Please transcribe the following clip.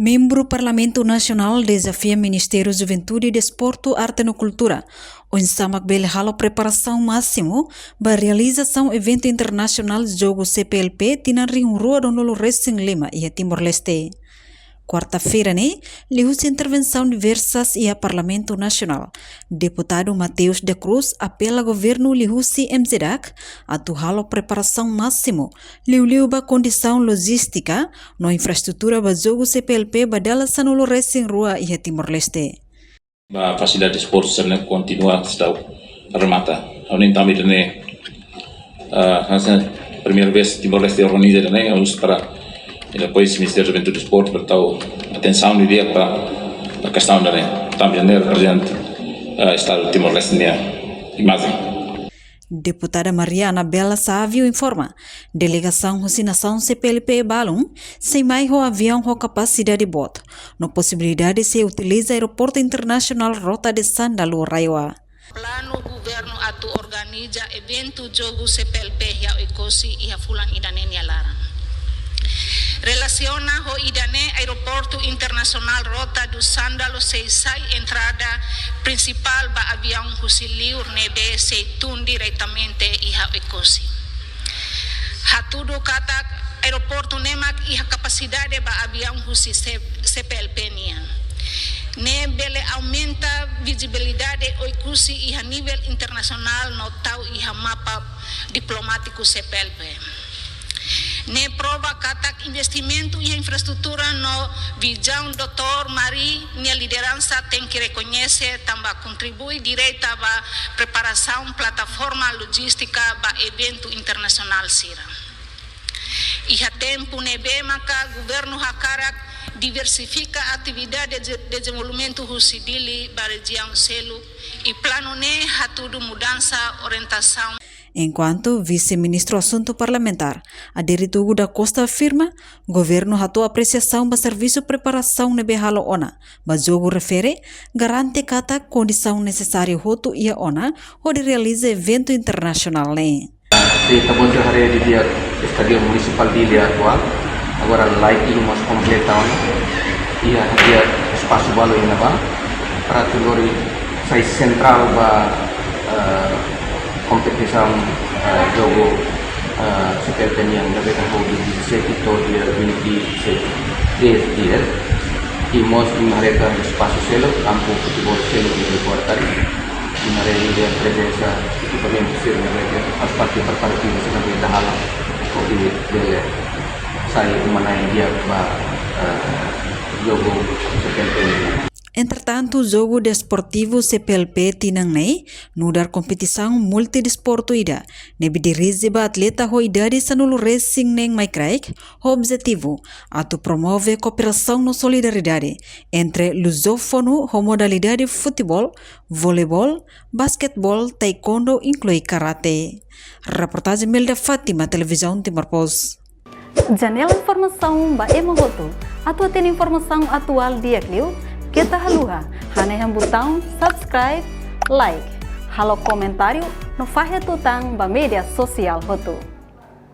Membro Parlamento Nacional desafia Ministério Juventude, Desporto, Arte e Cultura. Onde Samak Belhalo preparação máximo para a realização evento internacional Jogo CPLP tinan Rio Rua do Lolo Racing Lima e Timor-Leste. Quarta-feira, liu-se intervenção diversas e a Parlamento Nacional. Deputado Mateus de Cruz apela ao governo liu-se MZDAC a tuhalo preparação máximo, liu ba condição logística no infraestrutura ba jogo CPLP badala sanolo racing rua e Timor-Leste. A facilidade de esporte sebenarnya continua estão remata. Aún também primeira vez Timor-Leste organiza harus para e depois o Ministério da Juventude e Desporto bertahu atenção e dia para a questão da também presente Estado de Timor-Leste imagem. Deputada Mariana Bela Sávio informa, delegação Rosinação CPLP Balum, sem mais o avião com capacidade de bote, no possibilidade de se utiliza aeroporto internacional Rota de Sandalu Raiwa. Plano governo atu organiza evento jogo CPLP ya ikosi e fulan idanenia larang. Relaciona ho idane aeroporto internacional Rota do Sandalo seisai entrada principal ba avião husiliur nebe seitun diretamente iha ekosi. Hatudo kata aeroporto nemak iha capacidade ba avião husi CPLP nian. Nebele aumenta visibilidade o ikusi iha nível internacional no tau iha mapa diplomático CPLP. Ne prova katak investimento e infraestrutura no visão Dr. Mari, minha liderança tem que reconhecer também contribui direita para preparação plataforma logística para evento internacional sira. E a tempo nebe maka governo hakarak diversifica a atividade de desenvolvimento husidili para região selu e plano ne hatudo mudança orientação. Enquanto vice-ministro assunto parlamentar, Aderitugu da Costa afirma, governo hatu apreciação para serviço preparação nebe halo ona, mas jogo refere, garante kata condição necessária hotu ia ona, onde realiza evento internacional ne. Se acabou de hari di dia Estadio Municipal di dia atual, agora lighting mais completa ona, ia dia espaço balu ina ba, para tulori sai central ba competição jogo CPLP yang lebih tahu di sekitar dia 26 dia e mos mereka espaço selo campo futebol selo di Portal di mereka dia presença equipamento selo mereka as parte preparativo sebagai dahalang di saya mengenai dia jogo CPLP. Entretanto, o jogo desportivo CPLP tinang nudar competição multidesporto ida, nebe dirige ba atleta ho idade sanulu racing neng maikraik, ho objetivo atu promove cooperação no solidariedade entre lusófono ho modalidade futebol, voleibol, basquetebol, taekwondo inclui karate. Reportagem Melda Fátima, Televisão Timor-Post. Janela informação ba emogoto, atu tem informação atual dia kliu. Kita haluha, hane botão subscribe, like, halo comentário, no fahe tutang ba media sosial hotu.